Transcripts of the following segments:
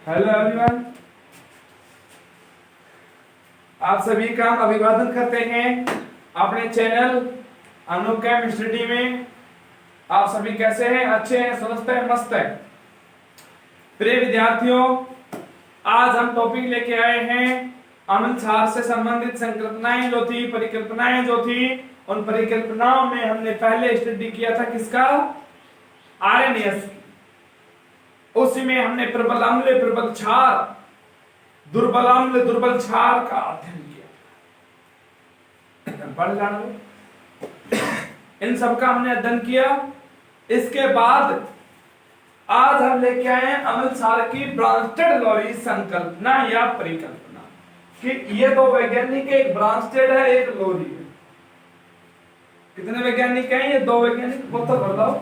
Hello everyone, आप सभी का अभिवादन करते हैं अपने चैनल अनुकेम स्टडी में। आप सभी कैसे हैं? अच्छे हैं, स्वस्थ हैं, मस्त हैं? प्रिय विद्यार्थियों, आज हम टॉपिक लेके आए हैं अम्ल क्षार से संबंधित संकल्पनाएं जो थी, परिकल्पनाएं जो थी। उन परिकल्पनाओं में हमने पहले स्टडी किया था किसका? आरएनएस। उसी में हमने प्रबल अम्ल, प्रबल क्षार, दुर्बल अम्ल, दुर्बल क्षार का अध्ययन किया। पढ़ जाना, इन सब का हमने अध्ययन किया। इसके बाद आज हम लेके आए हैं अम्ल क्षार की ब्रांस्टेड लोरी संकल्पना या परिकल्पना कि ये दो वैज्ञानिक, एक ब्रांस्टेड है, एक लोरी है। कितने वैज्ञानिक हैं ये दो वैज्ञानिक? वो तो बताओ,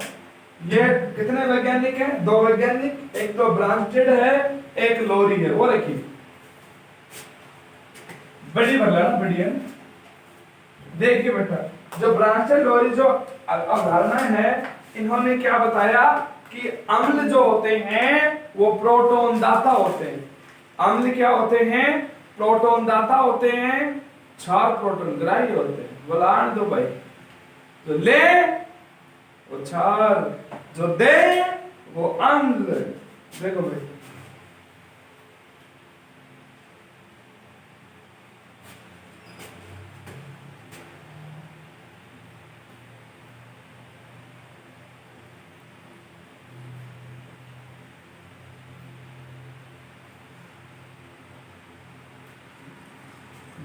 ये कितने वैज्ञानिक हैं? दो वैज्ञानिक, एक तो ब्रांस्टेड है, एक लोरी है। वो देखिए, बड़ी बदला ना, बढ़िया। देखिए बेटा, जो ब्रांस्टेड लोरी जो अवधारणा है, इन्होंने क्या बताया कि अम्ल जो होते हैं वो प्रोटॉन दाता होते हैं। अम्ल क्या होते हैं? प्रोटॉन दाता होते हैं, क्षार प्रोटॉन ग्राही होते हैं। बोलान दो भाई, जो ले वो क्षार, जो दे वो अम्ल। देखो भाई,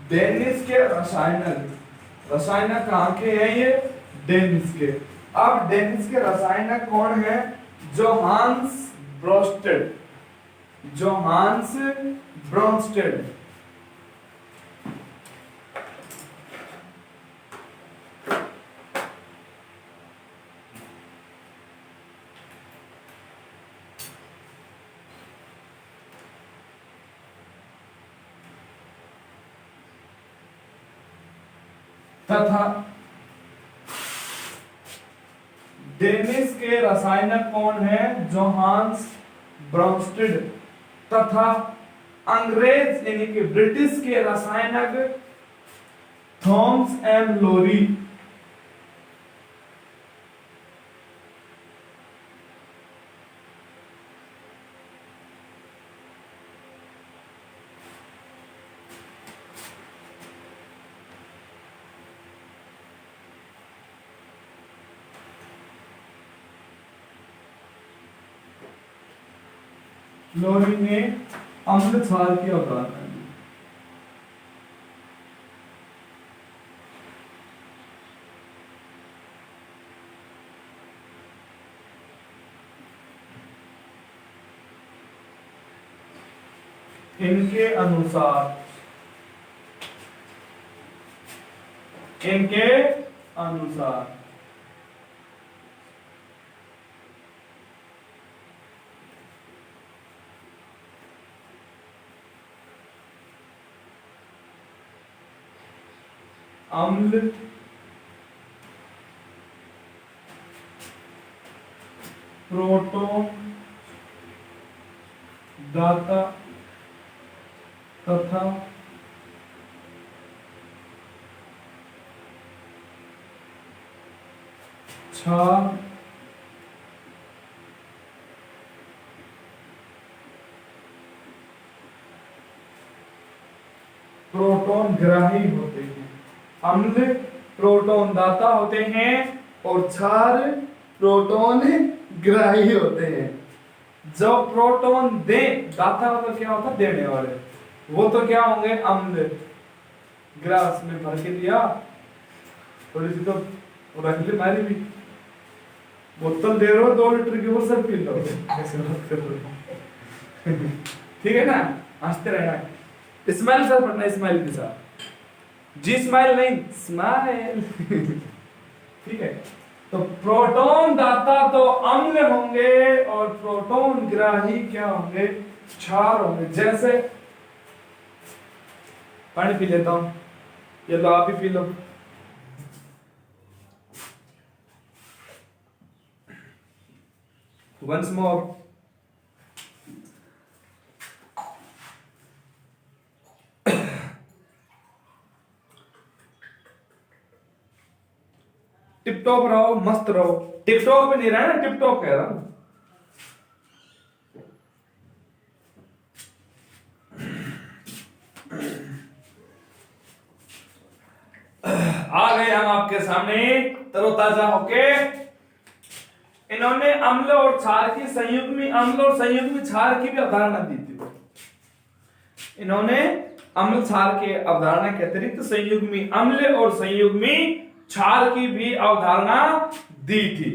डेनिस के रसायनक कहाँ के हैं ये? डेनिस के। अब डेनिस के रसायनक कौन है? Johannes Bronsted, Johannes Bronsted. तथा डेनिस के रसायनक कौन है? Johannes Bronsted. तथा अंग्रेज यानी कि ब्रिटिश के रसायनक थॉमस एम लोरी। लोरी ने अम्ल क्षार की अवधारणा दी। इनके अनुसार अम्ल प्रोटॉन दाता तथा क्षार प्रोटॉन ग्राही होते हैं। अम्ल प्रोटॉन दाता होते हैं और क्षार प्रोटॉन ग्राही होते हैं। जो प्रोटॉन दे, दाता मतलब क्या होता है? देने वाले। वो तो क्या होंगे? अम्ल। ग्लास में भर के दिया, थोड़ी सी तो रख ली, मारी भी बोतल दे रहे हो 2 लीटर की, वो सब पी लो। ऐसे बात कर रहे हो। ठीक है ना? हंसते रहना, स्माइल से पढ़ना, स्माइल के साथ। जी स्माइल नहीं, स्माइल। ठीक है? तो प्रोटॉन दाता तो अम्ल होंगे और प्रोटॉन ग्राही क्या होंगे? क्षार होंगे। जैसे पानी पी लेता हूं, ये लो आप भी P low. once more tip top रहो, मस्त रहो। टिकटॉक पे नहीं रहना, टिप टॉप कह रहा हूं। आ गए हम आपके सामने तरोताजा होके। इन्होंने अम्ल और क्षार की संयुग्मी अम्ल और संयुग्मी क्षार की भी अवधारणा दी थी। इन्होंने अम्ल क्षार के अवधारणा के अतिरिक्त संयुग्मी अम्ल और संयुग्मी क्षार की भी अवधारणा दी थी।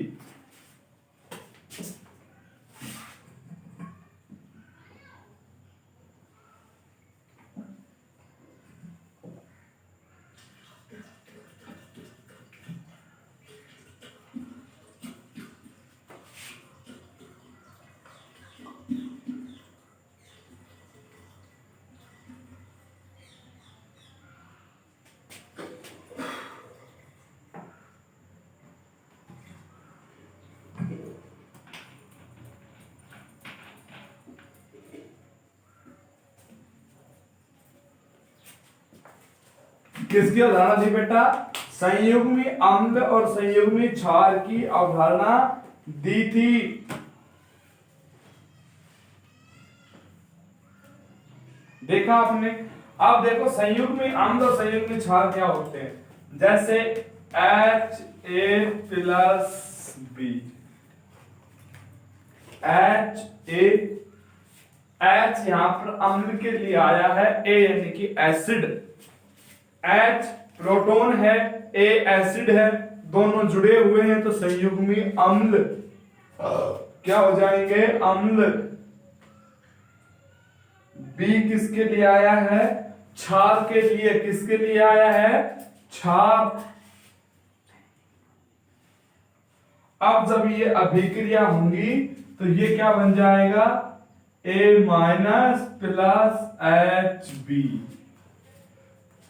किसकी अवधारणा थी बेटा? संयुग्मी अम्ल और संयुग्मी क्षार की अवधारणा दी थी। देखा आपने? अब देखो संयुग्मी अम्ल और संयुग्मी क्षार क्या होते हैं। जैसे Ha प्लस बी, H यहां पर अम्ल के लिए आया है, A यानी कि एसिड, H प्रोटॉन है, A एसिड है, दोनों जुड़े हुए हैं तो संयुग्मी अम्ल क्या हो जाएंगे? अम्ल। B किसके लिए आया है? क्षार के लिए। किसके लिए आया है? क्षार। अब जब ये अभिक्रिया होंगी तो ये क्या बन जाएगा? A minus plus HB।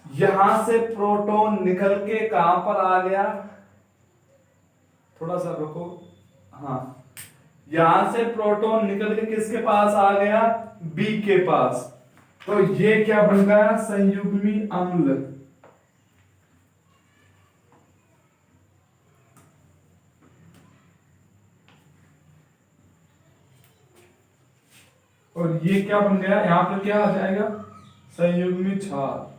यहां से प्रोटॉन निकल के कहां पर आ गया? थोड़ा सा रुको। हाँ, यहां से प्रोटॉन निकल के किसके पास आ गया? B के पास। तो ये क्या बन गया? संयुग्मी अम्ल। और ये क्या बन गया? यहां पर क्या आ जाएगा? संयुग्मी क्षार।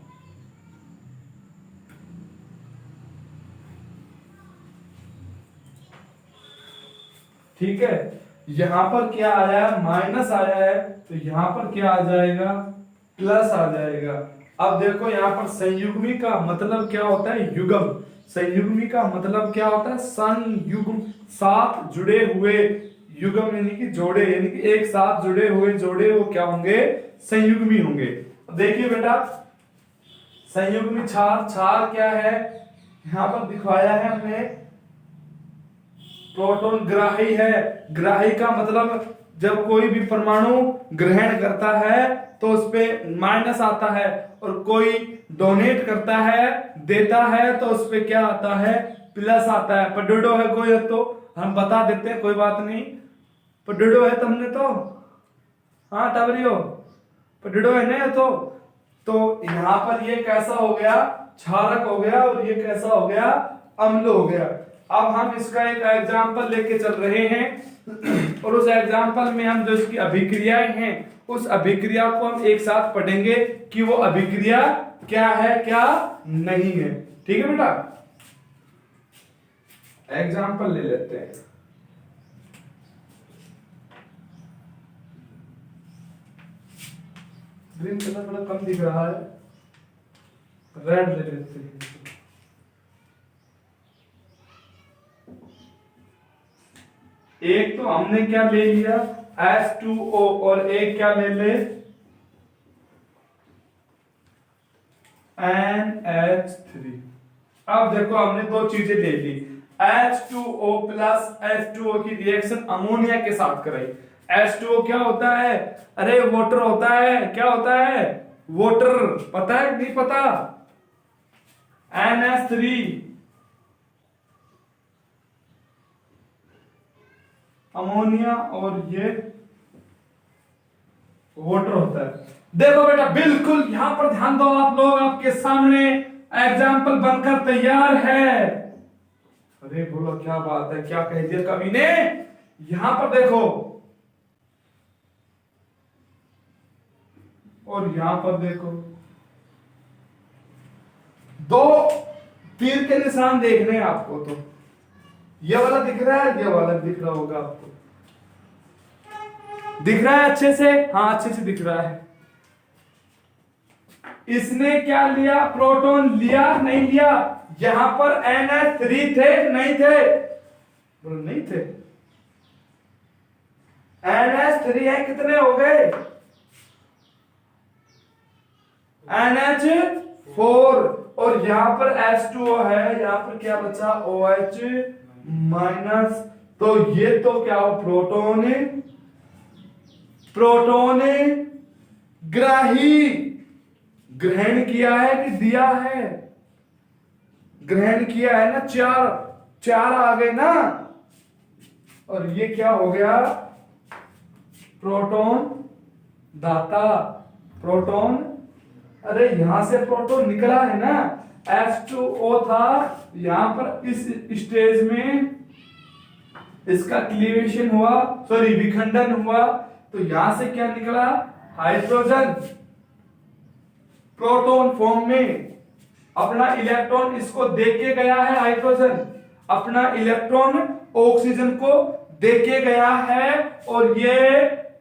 ठीक है, यहां पर क्या आया है? माइनस आया है, तो यहां पर क्या आ जाएगा? प्लस आ जाएगा। अब देखो यहां पर संयुग्मी का मतलब क्या होता है? युग्म। संयुग्मी का मतलब क्या होता है? संयुग्म, साथ जुड़े हुए। युग्म यानी कि जोड़े, यानी कि एक साथ जुड़े हुए जोड़े वो क्या होंगे? संयुग्मी होंगे। देखिए बेटा, संयुग्मी क्षार, क्षार क्या है? यहां पर दिखाया है हमने, प्रोटॉन ग्राही है। ग्राही का मतलब जब कोई भी परमाणु ग्रहण करता है तो उस पे माइनस आता है, और कोई डोनेट करता है, देता है, तो उस पे क्या आता है? प्लस आता है। पडुडो है कोई है तो हम बता देते हैं, कोई बात नहीं। पडुडो है तुमने तो, हाँ टबरियो पडुडो है ना। तो यहां पर ये कैसा हो गया? क्षारक हो गया, और ये कैसा हो गया? अम्ल हो गया। अब हम इसका एक एग्जाम्पल लेके चल रहे हैं, और उस एग्जाम्पल में हम जो इसकी अभिक्रियाएं हैं उस अभिक्रिया को हम एक साथ पढ़ेंगे कि वो अभिक्रिया क्या है, क्या नहीं है। ठीक है बेटा, एग्जाम्पल ले लेते हैं। ग्रीन कलर बड़ा कम दिख रहा है, रेड ले लेते हैं। एक तो हमने क्या ले लिया? H2O, और एक क्या ले ले? NH3। अब देखो हमने दो चीजें ले ली। H2O प्लस H2O की रिएक्शन अमोनिया के साथ कराई। H2O क्या होता है? अरे वाटर होता है। क्या होता है? वाटर। पता है नहीं पता? NH3 अमोनिया, और ये वाटर होता है। देखो बेटा, बिल्कुल यहां पर ध्यान दो आप लोग, आपके सामने एग्जाम्पल बनकर तैयार है। अरे बोलो क्या बात है, क्या कह दिया कवि ने। यहां पर देखो और यहां पर देखो, दो तीर के निशान देखने हैं आपको। तो ये वाला दिख रहा है, ये वाला दिख रहा होगा आपको, दिख रहा है अच्छे से? हाँ अच्छे से दिख रहा है। इसने क्या लिया, प्रोटॉन लिया नहीं लिया? यहां पर NH3 थे नहीं थे? बोलो नहीं थे। NH3 है, कितने हो गए? NH4। और यहां पर H2O है, यहां पर क्या बचा? OH minus. तो ये तो क्या हो, प्रोटॉन, प्रोटॉन ग्राही। ग्रहण किया है कि दिया है? ग्रहण किया है ना, चार चार आ गए ना। और ये क्या हो गया, प्रोटॉन दाता, प्रोटॉन। अरे यहां से प्रोटॉन निकला है ना, H2O था, यहां पर इस स्टेज में इसका क्लीवेशन हुआ, सॉरी विखंडन हुआ, तो यहां से क्या निकला, हाइड्रोजन प्रोटॉन फॉर्म में। अपना इलेक्ट्रॉन इसको दे के गया है, हाइड्रोजन अपना इलेक्ट्रॉन ऑक्सीजन को दे के गया है, और ये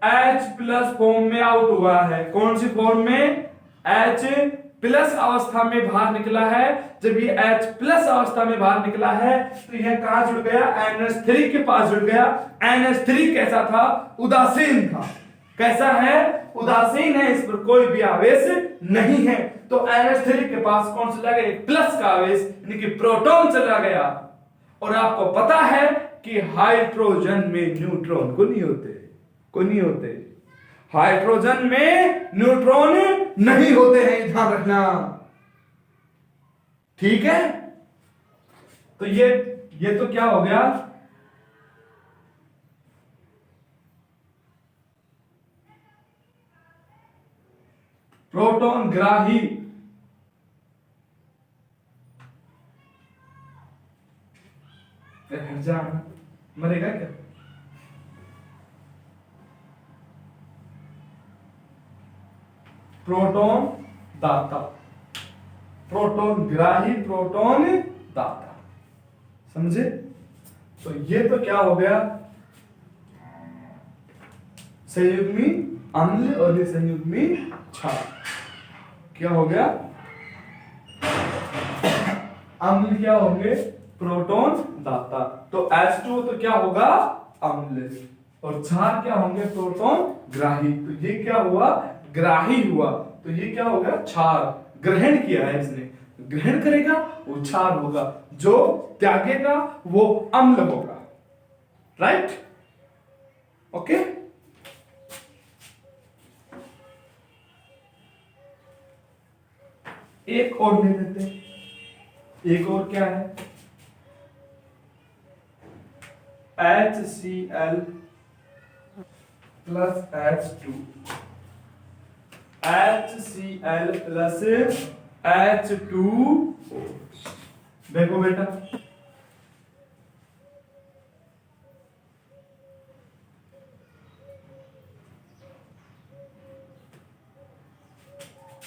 H प्लस फॉर्म में आउट हुआ है। कौन सी फॉर्म में? H प्लस अवस्था में बाहर निकला है। जब ये H प्लस अवस्था में बाहर निकला है तो यह कहां जुड़ गया, NH3 के पास जुड़ गया। NH3 कैसा था, उदासीन था। कैसा है, उदासीन है, इस पर कोई भी आवेश नहीं है। तो NH3 के पास कौन चला गया, प्लस का आवेश, यानी कि प्रोटॉन चला गया। और आपको पता है कि हाइड्रोजन में न्यूट्रॉन को नहीं होते, को नहीं होते। हाइड्रोजन में न्यूट्रॉन नहीं होते हैं, ध्यान रखना, ठीक है। तो ये तो क्या हो गया, प्रोटॉन ग्राही। जाना मरेगा क्या? प्रोटॉन दाता, प्रोटॉन ग्राही, प्रोटॉन दाता, समझे? तो ये तो क्या हो गया, संयुग्मी अम्ल और ये संयुग्मी क्षार। क्या हो गया, अम्ल क्या होंगे, प्रोटॉन दाता। तो H2 तो क्या होगा, अम्ल, और क्षार क्या होंगे, प्रोटॉन ग्राही। तो ये क्या हुआ, ग्राही हुआ। तो ये क्या होगा, क्षार। ग्रहण किया है इसने, ग्रहण करेगा वो क्षार होगा, जो त्यागेगा वो अम्ल होगा। Right, okay. एक और ले लेते हैं, एक और क्या है, HCl plus H2, HCl plus H2O। देखो बेटा,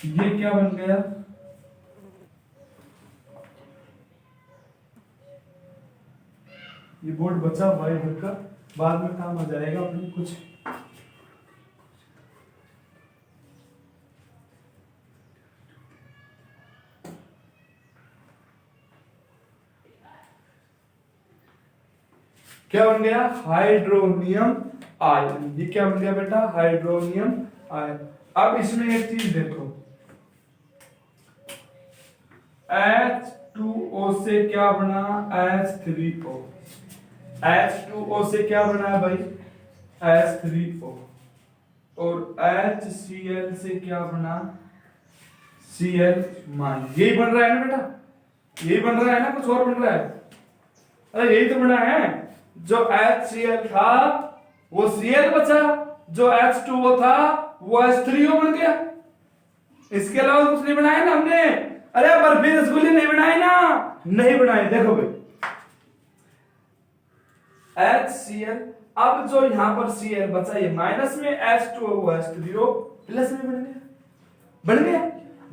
ये क्या बन गया, ये बोर्ड बचा हुआ है इधर का, बाद में काम आ जाएगा अपने कुछ। क्या बन गया, हाइड्रोनियम आयन। ये क्या बन गया बेटा, हाइड्रोनियम आयन। अब इसमें एक चीज देखो, H2O से क्या बना, H3O। H2O से क्या बना है भाई, H3O। और HCl से क्या बना, Cl मान। यही बन रहा है ना बेटा, यही बन रहा है ना, कुछ और बन रहा है? अरे यही तो बना है, जो HCl था वो Cl बचा, जो H2O था वो H3O बन गया। इसके अलावा कुछ नहीं बनाया ना हमने। अरे बर्फी रसगुल्ले नहीं बनाए ना, नहीं बनाए। देखो भाई, HCl। अब जो यहां पर Cl बचा ये माइनस में, H2O वो H2O प्लस में बन गया। बन गया,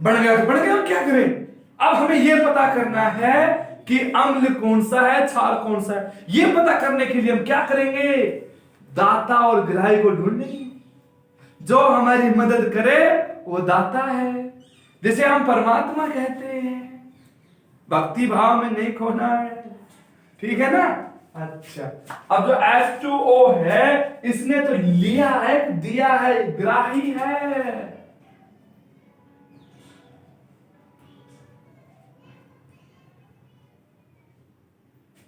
बन गया तो बन गया। अब क्या करें? अब हमें यह पता करना है कि अम्ल कौन सा है, क्षार कौन सा है। यह पता करने के लिए हम क्या करेंगे? दाता और ग्राही को ढूंढेंगे। जो हमारी मदद करे वो दाता है, जिसे हम परमात्मा कहते हैं। भक्ति भाव में नहीं खोना है, ठीक है ना? अच्छा, अब जो H2O है इसने तो लिया है, दिया है, ग्राही है।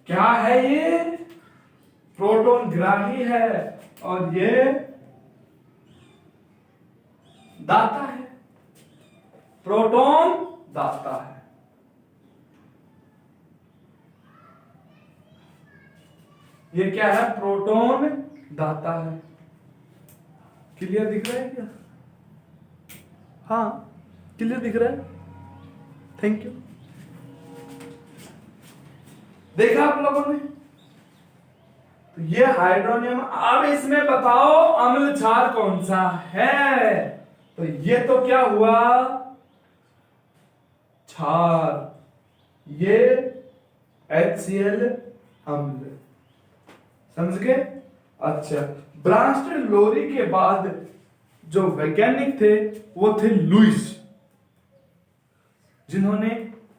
क्या है ये? प्रोटॉन ग्राही है और ये दाता है। प्रोटॉन दाता है। ये क्या है? प्रोटॉन दाता है। क्लियर दिख रहा है क्या? हाँ, क्लियर दिख रहा है। Thank you. देखा आप लोगों ने? तो ये हाइड्रोनियम। अब इसमें बताओ अम्ल क्षार कौन सा है? तो ये तो क्या हुआ? क्षार। ये HCl अम्ल। समझ गए? अच्छा, ब्रांस्टन लोरी के बाद जो वैज्ञानिक थे वो थे लुईस, जिन्होंने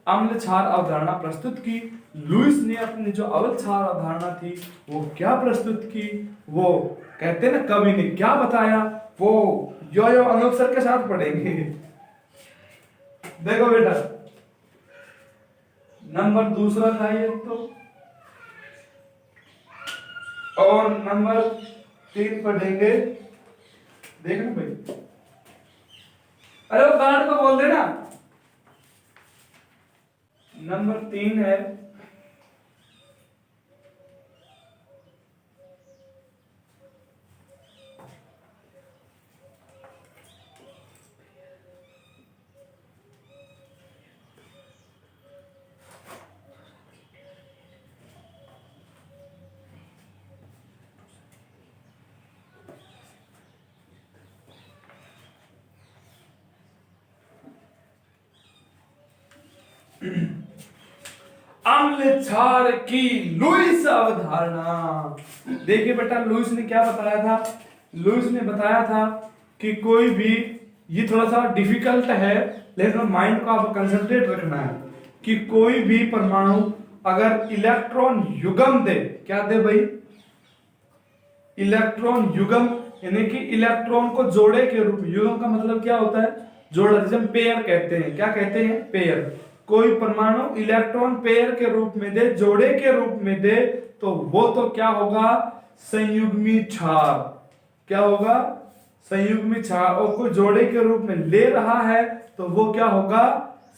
अम्ल क्षार अवधारणा प्रस्तुत की। लुईस ने अपनी जो अम्ल क्षार अवधारणा थी वो क्या प्रस्तुत की? वो कहते हैं ना, कवि ने क्या बताया वो यो अनूप सर के साथ पढ़ेंगे। देखो बेटा, नंबर दूसरा था ये तो, और नंबर 3 पढ़ेंगे। देखना भाई, अरे वो गार्ड को बोल देना। नंबर 3 है अम्ल क्षार की लुईस अवधारणा। देखिए बेटा, लुईस ने क्या बताया था? लुईस ने बताया था कि कोई भी, ये थोड़ा सा डिफिकल्ट है लेकिन माइंड को आपको कंसंट्रेट रखना है, कि कोई भी परमाणु अगर इलेक्ट्रॉन युग्म दे, क्या दे भाई? इलेक्ट्रॉन युग्म, यानी कि इलेक्ट्रॉन को जोड़े के रूप में। युग्म का मतलब क्या होता है? जोड़ा, जिसे हम पेयर कहते हैं। क्या कहते हैं? पेयर। कोई परमाणु इलेक्ट्रॉन पेयर के रूप में दे, जोड़े के रूप में दे, तो वो तो क्या होगा? संयुग्मी क्षार। क्या होगा? संयुग्मी क्षार। और कोई जोड़े के रूप में ले रहा है तो वो क्या होगा?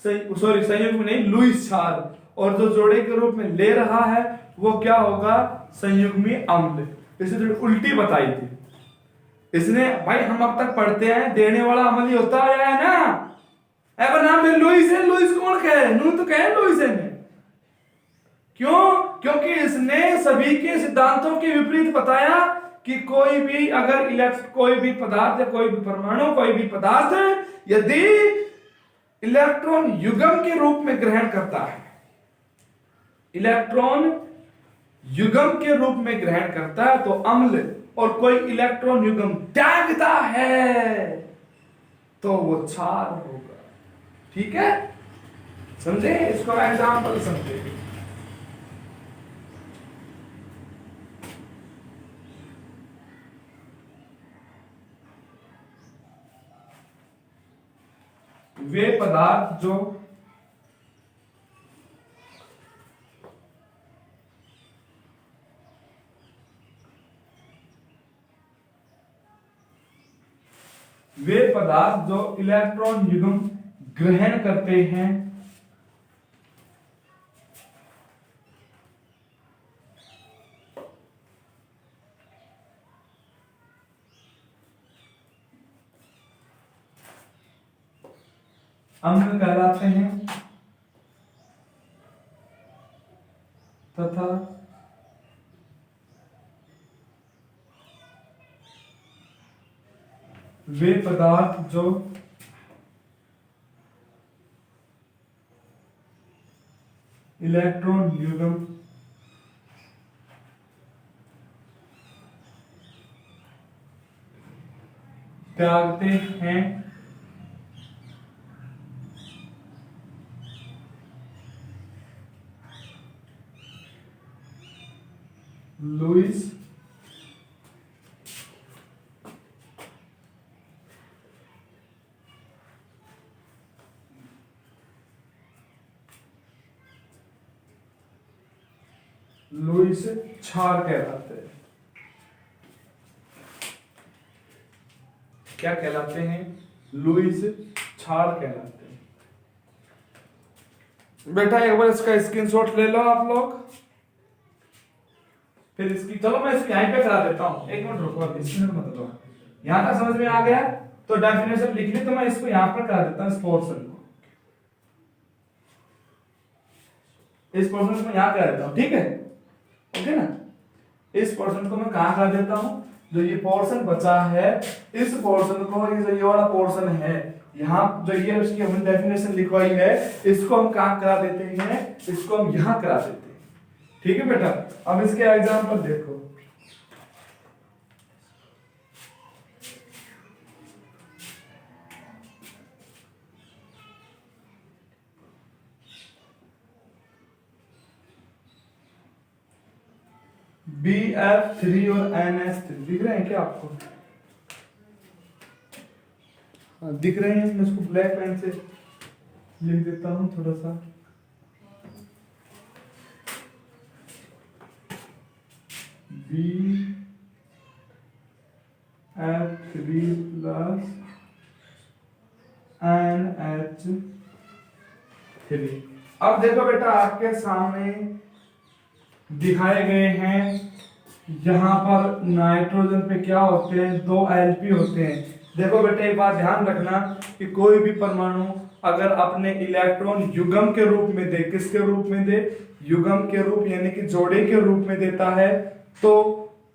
सॉरी, संयुग्मी नहीं, लुईस क्षार। और जो जोड़े के रूप में ले रहा है वो क्या होगा? संयुग्मी अम्ल। इसे जो उल्टी बताई थी इसने, भाई हम अब तक पढ़ते हैं देने वाला अम्ल ही होता आया है ना। अब नाम है लुईस है, लुईस कौन कहे? नू तो कहे लुईस है। क्यों? क्योंकि इसने सभी के सिद्धांतों के विपरीत बताया कि कोई भी अगर कोई भी पदार्थ या कोई भी परमाणु, कोई भी पदार्थ यदि इलेक्ट्रॉन युग्म के रूप में ग्रहण करता है, इलेक्ट्रॉन युग्म के रूप में ग्रहण करता है तो अम्ल, और कोई इलेक्ट्रॉन युग्म त्यागता है तो वो क्षार होगा। ठीक है? समझे? इसको एग्जाम्पल समझे। वे पदार्थ जो इलेक्ट्रॉन युग्म ग्रहण करते हैं अम्ल कहलाते हैं, तथा वे पदार्थ जो इलेक्ट्रॉन युग्म त्यागते हैं लुईस लुईस क्षार कहलाते हैं। क्या कहलाते हैं? लुईस क्षार कहलाते हैं। बेटा एक बार इसका स्क्रीनशॉट ले लो आप लोग, फिर इसकी चलो मैं इसकी यहीं पे करा देता हूं। एक मिनट रुको, इसमें मत लो। यहां तक समझ में आ गया तो डेफिनेशन लिख ली, तो मैं इसको यहां पर करा देता हूं। इस पोर्शन को मैं यहां करा देता हूं, ठीक है? ओके ना? इस पोर्शन को मैं कहां करा देता हूं? जो ये पोर्शन बचा है, इस पोर्शन को, ये वाला पोर्शन है यहाँ, जो ये उसकी हमने डेफिनेशन लिखवाई है, इसको हम कहां करा देते हैं? इसको हम यहां करा देते हैं। ठीक है बेटा? अब इसके एग्जांपल देखो। BF3 और NH3 दिख रहे हैं क्या आपको? हाँ दिख रहे हैं। मैं इसको ब्लैक पेन से लिख देता हूं थोड़ा सा। BF3 plus NH3। अब देखो बेटा, आपके सामने दिखाए गए हैं, यहां पर नाइट्रोजन पे क्या होते हैं? 2 Lp होते हैं। देखो बेटा एक बात ध्यान रखना कि कोई भी परमाणु अगर अपने इलेक्ट्रॉन युग्म के रूप में दे, किसके रूप में दे? युग्म के रूप यानी कि जोड़े के रूप में देता है, तो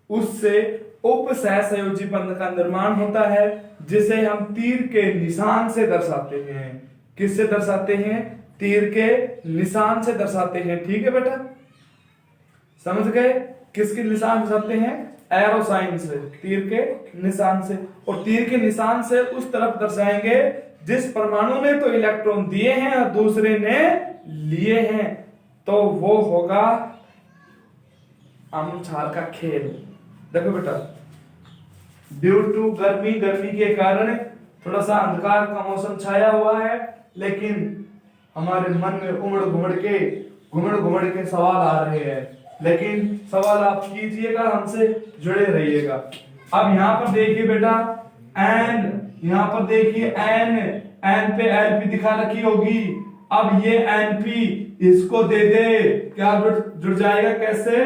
उससे उपसहसंयोजी बंध का निर्माण होता है, जिसे हम तीर के निशान से दर्शाते हैं। किससे दर्शाते हैं? तीर के निशान से दर्शाते हैं। ठीक है बेटा? समझ गए? किसके निशान दर्शाते हैं? एरो साइन से, तीर के निशान से। और तीर के निशान से उस तरफ दर्शाएंगे जिस परमाणु ने तो इलेक्ट्रॉन दिए हैं और दूसरे ने लिए हैं, तो वो होगा अम्ल क्षार का खेल। देखो बेटा, ड्यू टू गर्मी के कारण थोड़ा सा अंधकार का मौसम छाया हुआ है, लेकिन हमारे मन में उमड़ घुमड़ के सवाल आ रहे हैं, लेकिन सवाल आप कीजिएगा, हमसे जुड़े रहिएगा। अब यहाँ पर देखिए बेटा, यहाँ पर देखिए एन पे Lp दिखा रखी होगी। अब ये Np इसको दे दे, क्या जुड़ जाएगा? कैसे?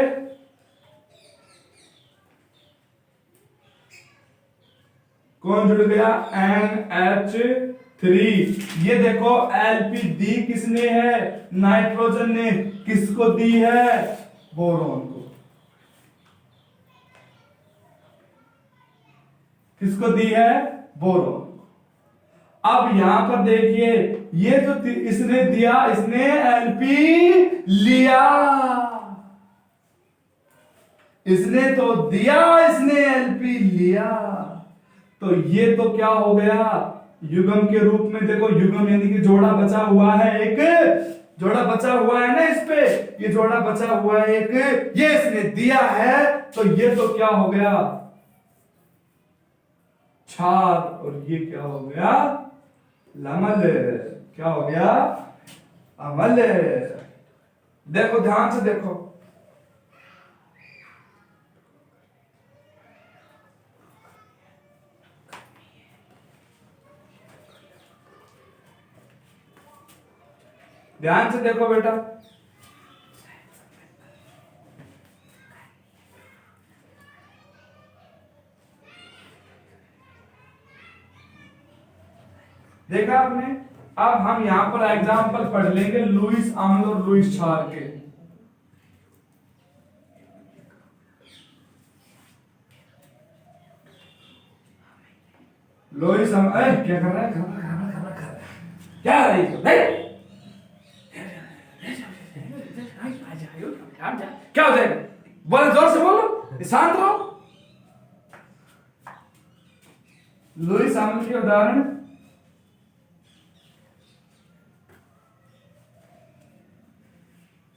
कौन जुड़ गया? NH3। ये देखो Lp दी किसने है? नाइट्रोजन ने। किसको दी है? बोरॉन को। किसको दी है? बोरॉन। अब यहां पर देखिए, ये जो इसने दिया, इसने Lp लिया। इसने तो दिया, इसने Lp लिया, तो ये तो क्या हो गया? युग्म के रूप में। देखो युग्म यानी कि जोड़ा बचा हुआ है, एक जोड़ा बचा हुआ है ना, इस पे ये जोड़ा बचा हुआ है एक, ये इसने दिया है, तो ये तो क्या हो गया? क्षार। और ये क्या हो गया? लमल। क्या हो गया? अमल। देखो ध्यान से देखो, ध्यान से देखो बेटा। देखा आपने? अब हम यहां पर एग्जाम्पल पढ़ लेंगे लुईस अम्ल और लुईस क्षार के। लोई सम क्या कर रहा है? क्या है क्या हो जाएगा? बोले जोर से बोलो, शांत रहो। लुईस आमल के उदाहरण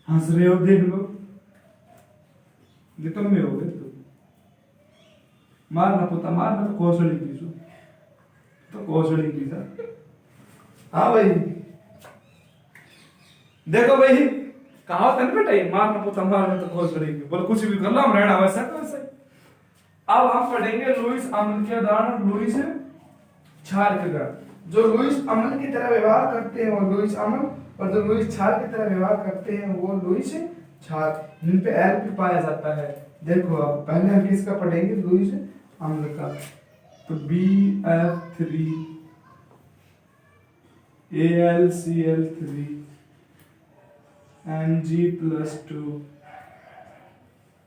हंस रहे हो, देख लो, निकम्मे हो गए तुम। मारना पुता मारना तो कोसड़ी की तो कोसड़ी की था। हाँ भाई देखो भाई, कहावत है ना बेटा, ये मारना पुता मारना तो कोसड़ी की, बोले कुछ भी कर लो हम रहना वैसा तो वैसा। अब हम पढ़ेंगे लुईस आमल के उदाहरण। लुईस छार्कगढ़, जो लुईस आमल की तरह व्यवहार करते हैं वो लुईस आमल, और जो लुईस छार की तरह व्यवहार करते हैं वो लुईस छार। इन पे एल भी पाया जाता है। देखो अब पहले हम किसका पढ़ेंगे? लुईस आमल का। तो BF3 AlCl3 Mg+2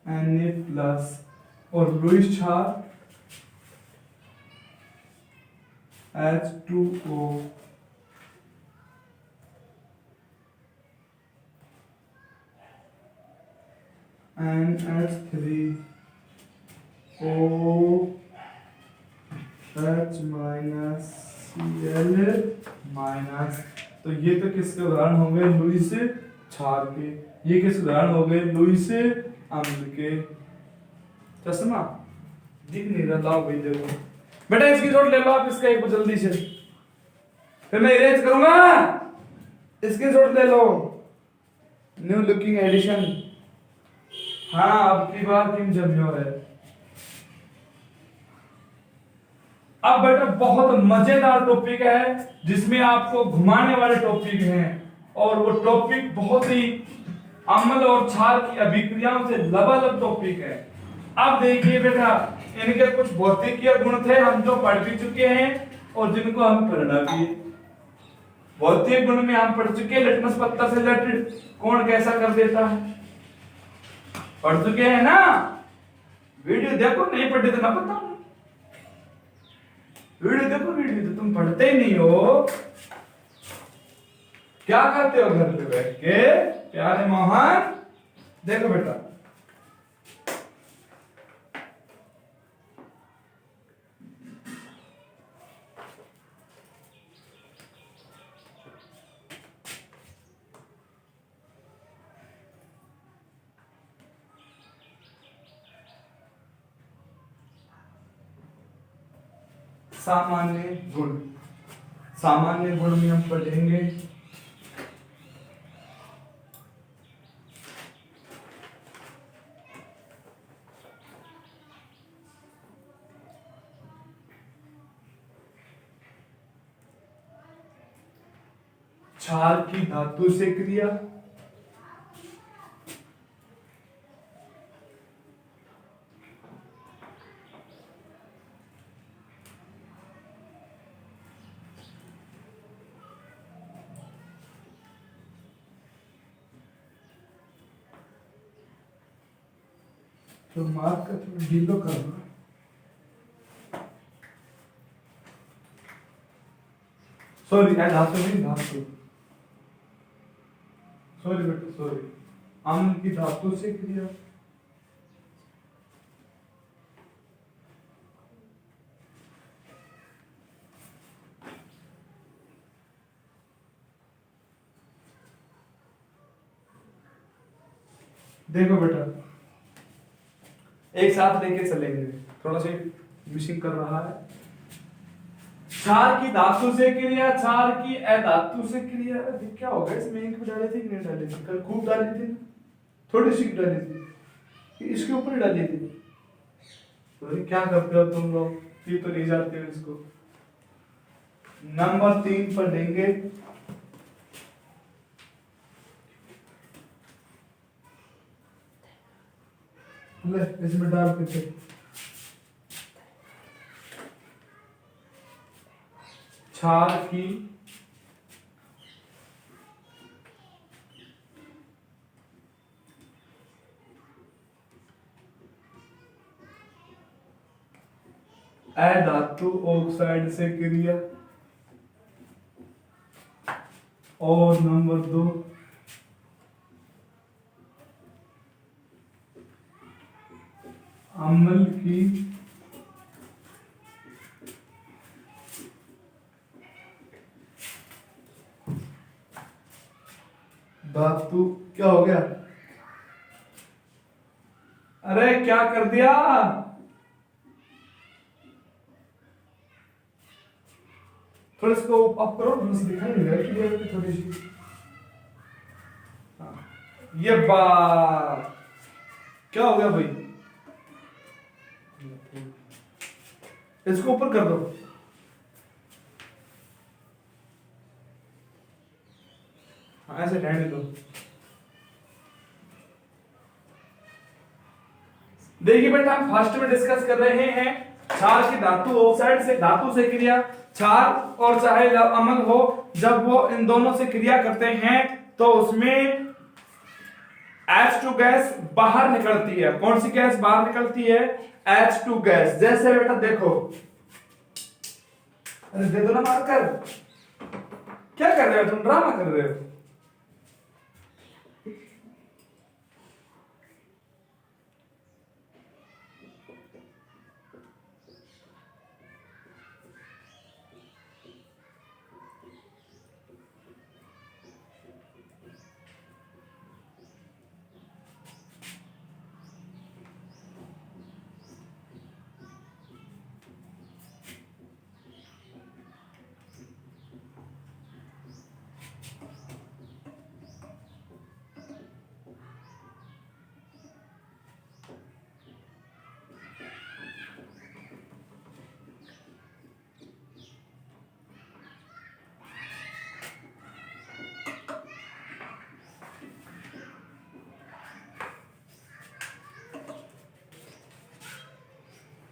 Na+, और Lewis छार H2O NH3 OH- Cl-। तो ये तो किसके उदाहरण हो गए? लुईस छार के। ये किस उदाहरण हो गए? लुईस आमल के। चश्मा दिख नहीं रहा, लाओ भाई देखो बेटा, इसकी नोट ले लो आप, इसका एक जल्दी से, फिर मैं इरेज करूंगा। इसकी नोट ले लो, न्यू लुकिंग एडिशन। हाँ अब की बार किम जम्यो है। अब बेटा बहुत मजेदार टॉपिक है, जिसमें आपको घुमाने वाले टॉपिक हैं, और वो टॉपिक बहुत ही अम्ल और क्षार की अभिक्रियाओं से लबालब टॉपिक है। अब देखिए बेटा, इनके कुछ भौतिकीय गुण थे, हम जो पढ़ भी चुके हैं और जिनको हम पढ़ना भी है। भौतिक गुण में हम पढ़ चुके हैं, लिटमस पत्थर से रिलेटेड कौन कैसा कर देता है, पढ़ चुके हैं ना। वीडियो देखो, नहीं पढ़े तो ना बताओ। वीडियो देखो, वीडियो तो तुम पढ़ते ही नहीं हो, क्या करते हो घर पे बैठ के? प्यारे मोहन देखो बेटा, सामान्य गुण। सामान्य गुण में हम पढ़ेंगे क्षार की धातु से क्रिया, तो मार्क का थोड़ा ढीलो करना। सॉरी धातु नहीं, धातु, सॉरी बेटा सॉरी, अम्ल की धातु से क्रिया। देखो बेटा एक साथ लेके चलेंगे, थोड़ा सा मिसिंग कर रहा है। क्षार की धातु से क्रिया, क्षार की अधातु से क्रिया। क्या होगा इसमें? इंक भी डाली थी कि नहीं डाली थी? कल खूब डाली थी, थोड़ी सी डाली थी, इसके ऊपर ही डाली थी। तो क्या करते हो तुम लोग, ये तो नहीं जाते हो इसको। नंबर 3 पर देंगे ले, इसमें डाल के थे क्षार की अधातु ऑक्साइड से क्रिया। और नंबर 2, अम्ल की धातु क्या हो गया? अरे क्या कर दिया? थोड़ा इसको अप करो, दिखाई नहीं रहा क्लियर थोड़ी सी। ये बात क्या हो गया भाई? इसको ऊपर कर दो। हाँ ऐसे रहने दो। देखिए बेटा, हम फर्स्ट में डिस्कस कर रहे हैं क्षार की धातु ऑक्साइड से धातु से क्रिया। क्षार और चाहे अम्ल हो, जब वो इन दोनों से क्रिया करते हैं तो उसमें H2 गैस बाहर निकलती है। कौन सी गैस बाहर निकलती है? H2 gas. जैसे बेटा देखो, अरे दे दो ना मार्कर। क्या कर रहे हो तुम? ड्रामा कर रहे हो।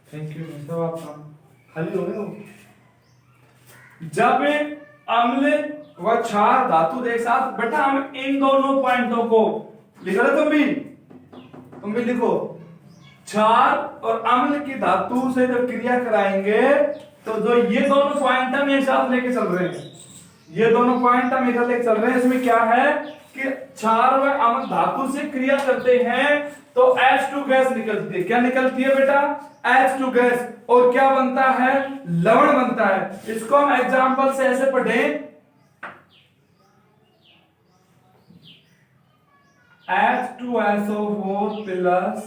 Thank you. सब आप खाली हो गए हो। जब अम्ल व क्षार धातु एक साथ, बेटा हम इन दोनों पॉइंटों को लिख रहे, तुम भी लिखो। क्षार और अम्ल की धातु से जब क्रिया कराएंगे तो जो ये दोनों पॉइंट हम एक साथ लेके चल रहे हैं, ये दोनों पॉइंट हम एक साथ लेके चल रहे हैं। इसमें क्या है कि क्षार व अम्ल धातु से क्रिया करते हैं तो H2 गैस निकलती है। क्या निकलती है बेटा? H2 gas. और क्या बनता है? लवण बनता है। इसको हम एग्जांपल से ऐसे पढ़े, H2SO4 प्लस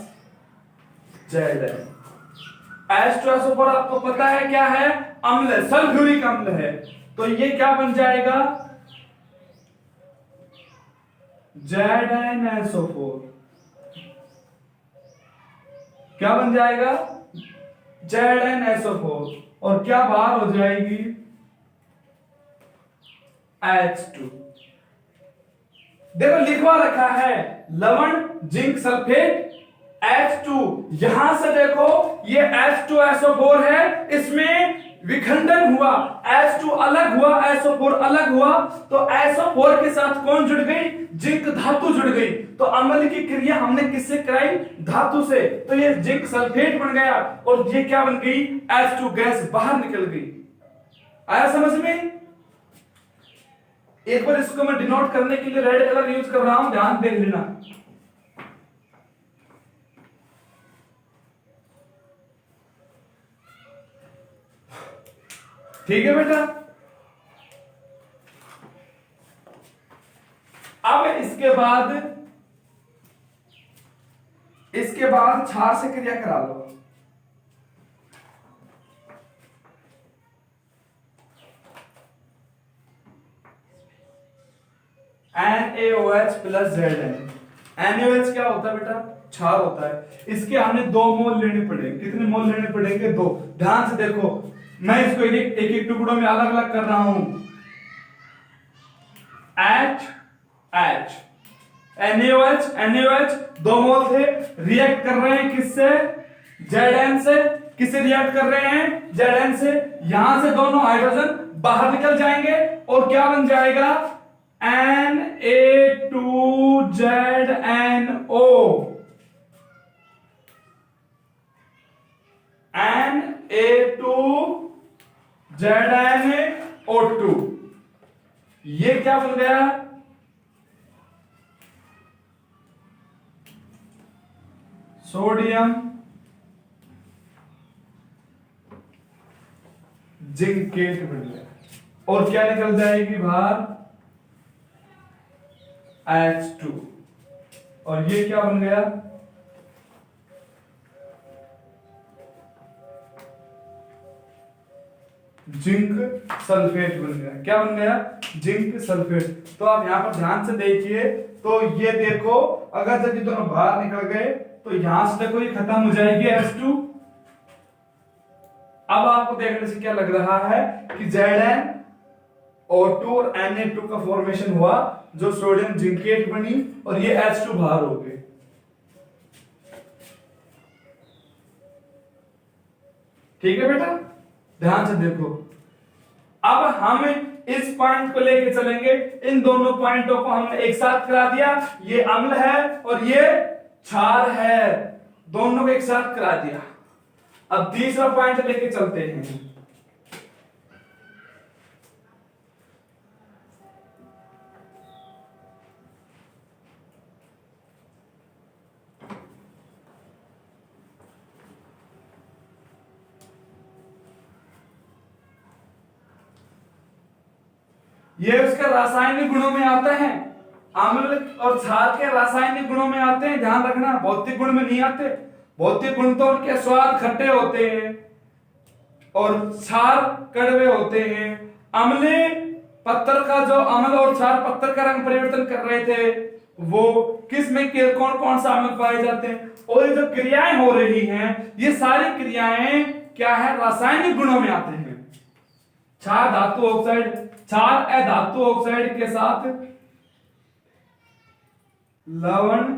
Zn। H2SO4 आपको पता है क्या है? अम्ल है, सल्फ्यूरिक अम्ल है। तो ये क्या बन जाएगा? ZnSO4। क्या बन जाएगा? ZnSO4। और क्या बाहर हो जाएगी? H2। देखो लिखवा रखा है लवण जिंक सल्फेट H2। यहां से देखो ये H2SO4 है, इसमें विखंडन हुआ, H2 अलग हुआ, SO4 अलग हुआ, तो SO4 के साथ कौन जुड़ गई? जिंक धातु जुड़ गई। तो अम्ल की क्रिया हमने किससे कराई? धातु से। तो ये जिंक सल्फेट बन गया और ये क्या बन गई? H2 गैस बाहर निकल गई। आया समझ में? एक बार इसको मैं डिनोट करने के लिए रेड कलर यूज कर रहा हूं, ध्यान देख लेना। ठीक है बेटा। अब इसके बाद क्षार से क्रिया करा लो। NaOH plus Zn। NaOH क्या होता है बेटा? क्षार होता है। इसके हमने 2 मोल लेने पड़ेंगे। कितने मोल लेने पड़ेंगे? 2। ध्यान से देखो, मैं इसको एक एक टुकड़ों में अलग अलग कर रहा हूं। H NaOH 2 मोल थे, रिएक्ट कर रहे हैं किससे? Zn से। किससे रिएक्ट कर रहे हैं? Zn से। यहां से दोनों हाइड्रोजन बाहर निकल जाएंगे और क्या बन जाएगा? Na2ZNO। ZnO2। ये क्या बन गया? सोडियम जिंकेट बन गया। और क्या निकल जाएगी बाहर? H2। और ये क्या बन गया? जिंक सल्फेट बन गया। क्या बन गया? Zinc sulphate. तो आप यहां पर ध्यान से देखिए, तो ये देखो, अगर जब ये दोनों बाहर निकल गए तो यहां से देखो ये खत्म हो जाएगी H2। अब आपको देखने से क्या लग रहा है कि ZnO2 और Na2 का फॉर्मेशन हुआ, जो सोडियम जिंकेट बनी, और ये H2 बाहर हो गए। ठीक है बेटा, ध्यान से देखो। अब हम इस पॉइंट को लेके चलेंगे। इन दोनों पॉइंटों को हमने एक साथ करा दिया। ये अम्ल है और ये क्षार है, दोनों को एक साथ करा दिया। अब तीसरा पॉइंट लेके चलते हैं। ये उसके रासायनिक गुणों में आते हैं। अम्ल और क्षार के रासायनिक गुणों में आते हैं, ध्यान रखना। भौतिक गुण में नहीं आते। भौतिक गुण तो उनके स्वाद खट्टे होते हैं और क्षार कड़वे होते हैं। अम्ल पत्थर का, जो अम्ल और क्षार पत्थर का रंग परिवर्तन कर रहे थे, वो किस में कौन कौन सा अम्ल पाए जाते हैं। और ये जो क्रियाएं हो रही हैं, ये सारी क्रियाएं क्या है? रासायनिक गुणों में आते हैं। क्षार धातु ऑक्साइड, क्षार अधातु ऑक्साइड के साथ लवण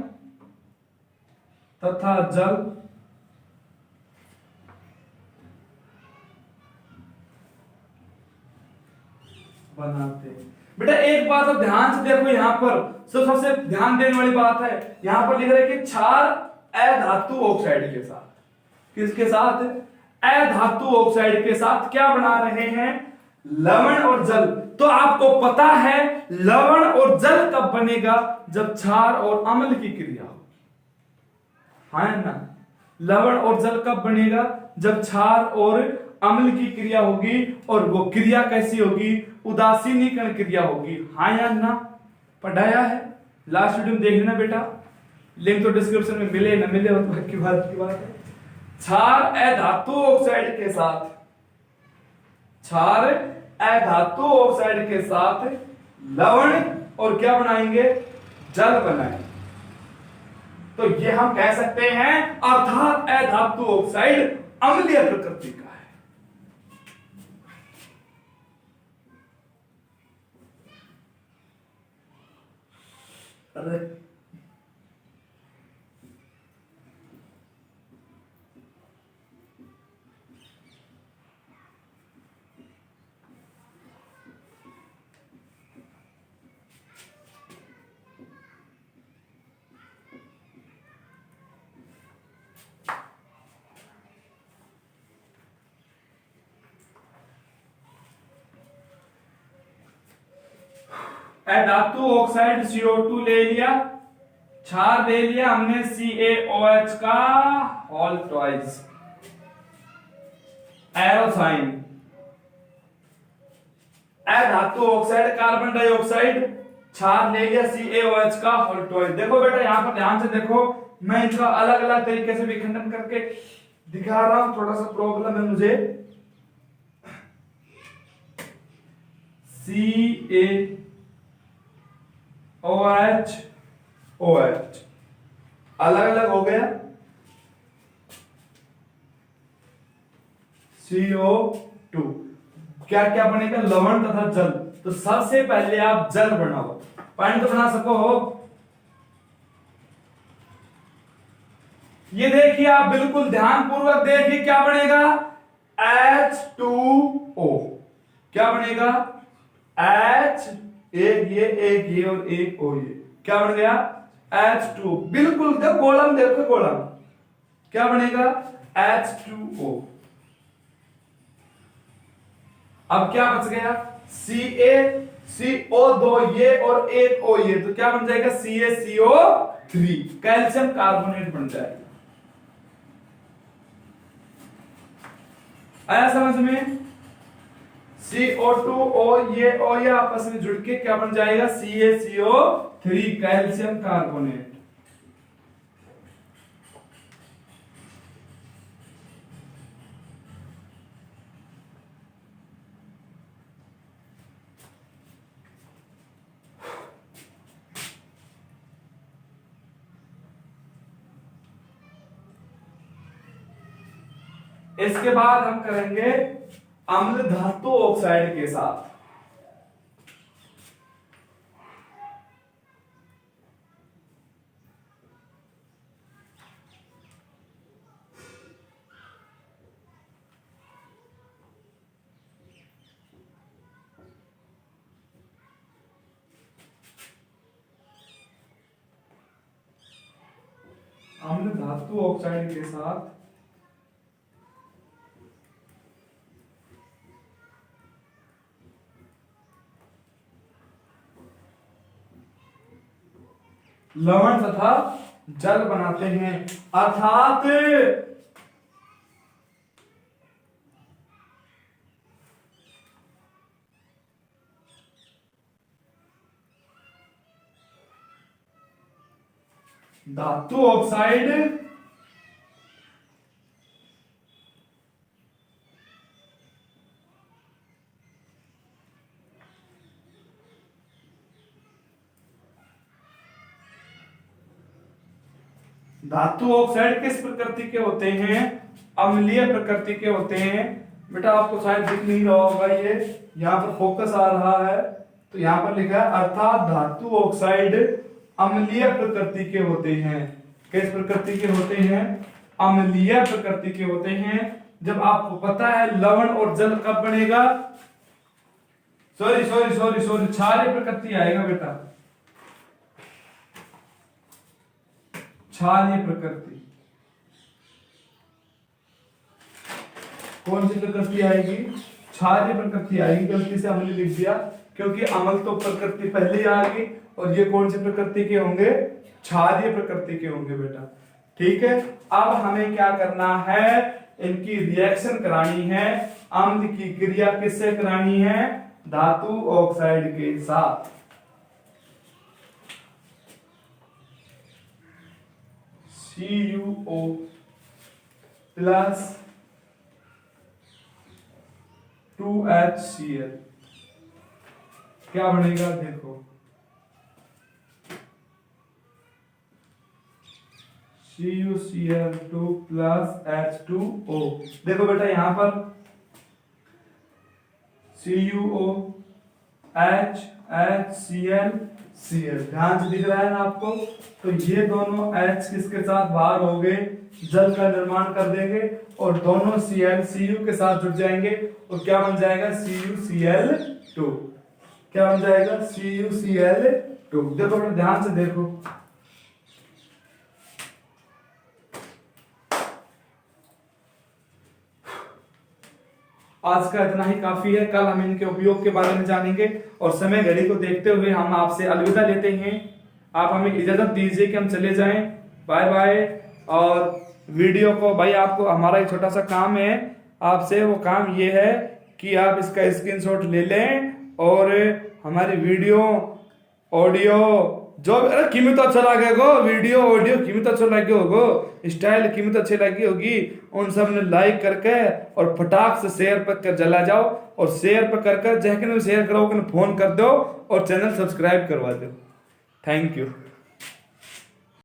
तथा जल बनाते हैं। बेटा एक बात तो ध्यान से देखो, यहां पर सबसे ध्यान देने वाली बात है, यहां पर लिख रहे हैं कि क्षार अधातु ऑक्साइड के साथ, किसके साथ? अधातु ऑक्साइड के साथ क्या बना रहे हैं? लवण और जल। तो आपको पता है लवण और जल कब बनेगा? जब क्षार और अम्ल की क्रिया हो, है ना? लवण और जल कब बनेगा? जब क्षार और अम्ल की क्रिया होगी। और वो क्रिया कैसी होगी? उदासीनीकरण क्रिया होगी। हाँ या ना? पढ़ाया है, लास्ट वीडियो में देखना बेटा, लिंक तो डिस्क्रिप्शन में मिले ना मिले हो तो की बात है। क्षार अधातु ऑक्साइड के साथ, क्षार अधातु ऑक्साइड के साथ लवण और क्या बनाएंगे? जल बनाएंगे। तो ये हम कह सकते हैं अर्थात अधातु ऑक्साइड अम्लीय प्रकृति का है। अरे धातु ऑक्साइड CO2 ले लिया, क्षार ले लिया हमने CaOH का होल ट्वाइस, एरो साइन। धातु ऑक्साइड कार्बन डाइऑक्साइड, क्षार ले लिया CaOH का होल ट्वाइस। देखो बेटा यहां पर ध्यान से देखो, मैं इनका अलग अलग तरीके से विखंडन करके दिखा रहा हूं, थोड़ा सा प्रॉब्लम है मुझे। CaOH अलग अलग हो गया, CO2 क्या क्या बनेगा? लवण तथा जल। तो सबसे पहले आप जल बनाओ, पॉइंट तो बना सको हो। ये देखिए आप बिल्कुल ध्यानपूर्वक देखिए क्या बनेगा? H2O। क्या बनेगा? H, एक ये और एक O, ये क्या बन गया? H2। बिल्कुल देखो कॉलम, देखो कॉलम क्या बनेगा? H2O। अब क्या बच गया, CO2 ये और एक O ये, तो क्या बन जाएगा CaCO3, कैल्शियम कार्बोनेट बन जाएगा। आया समझ में? CO2 ये O ये आपस में जुड़ के क्या बन जाएगा CaCO3, कैल्शियम कार्बोनेट। इसके बाद हम करेंगे अम्ल धातु ऑक्साइड के साथ। अम्ल धातु ऑक्साइड के साथ लवण तथा जल बनाते हैं, अर्थात धातु ऑक्साइड धातु ऑक्साइड किस प्रकृति के होते हैं, अम्लीय प्रकृति के होते हैं। बेटा आपको शायद दिख नहीं रहा होगा, ये यहाँ पर फोकस आ रहा है, तो यहाँ पर लिखा है अर्थात धातु ऑक्साइड अम्लीय प्रकृति के होते हैं। किस प्रकृति के होते हैं, अम्लीय प्रकृति के होते हैं। जब आपको पता है लवण और जल कब बनेगा, सॉरी क्षारीय प्रकृति आएगा बेटा, क्षारीय प्रकृति। कौन सी प्रकृति आएगी, क्षारीय प्रकृति आएगी। गलती से हमने लिख दिया क्योंकि अम्ल तो प्रकृति पहले ही आ गई, और ये कौन सी प्रकृति के होंगे, क्षारीय प्रकृति के होंगे बेटा। ठीक है, अब हमें क्या करना है, इनकी रिएक्शन करानी है। अम्ल की क्रिया किससे करानी है, धातु ऑक्साइड के साथ। CuO प्लस 2HCl क्या बनेगा, देखो CuCl2 प्लस H2O। देखो बेटा यहां पर CuO HCl ध्यान से दिख रहा है ना आपको। तो ये दोनों H किसके साथ बाहर हो गए, जल का निर्माण कर देंगे, और दोनों Cl Cu के साथ जुड़ जाएंगे, और क्या बन जाएगा CuCl2। क्या बन जाएगा CuCl2। देखो बेटा ध्यान से देखो, आज का इतना ही काफी है। कल हम इनके उपयोग के बारे में जानेंगे, और समय घड़ी को देखते हुए हम आपसे अलविदा लेते हैं। आप हमें इजाजत दीजिए कि हम चले जाएं। Bye bye. और वीडियो को भाई, आपको हमारा एक छोटा सा काम है आपसे, वो काम ये है कि आप इसका स्क्रीनशॉट ले लें, और हमारी वीडियो ऑडियो जो कीमत अच्छा लगे गो, वीडियो ऑडियो कीमत अच्छा लगे होगो, स्टाइल कीमत अच्छी लगी होगी, उन सब ने लाइक करके और फटाक से शेयर पर कर जला जाओ, और शेयर पर कर जैसे शेयर करो फोन कर दो, और चैनल सब्सक्राइब करवा दो। Thank you.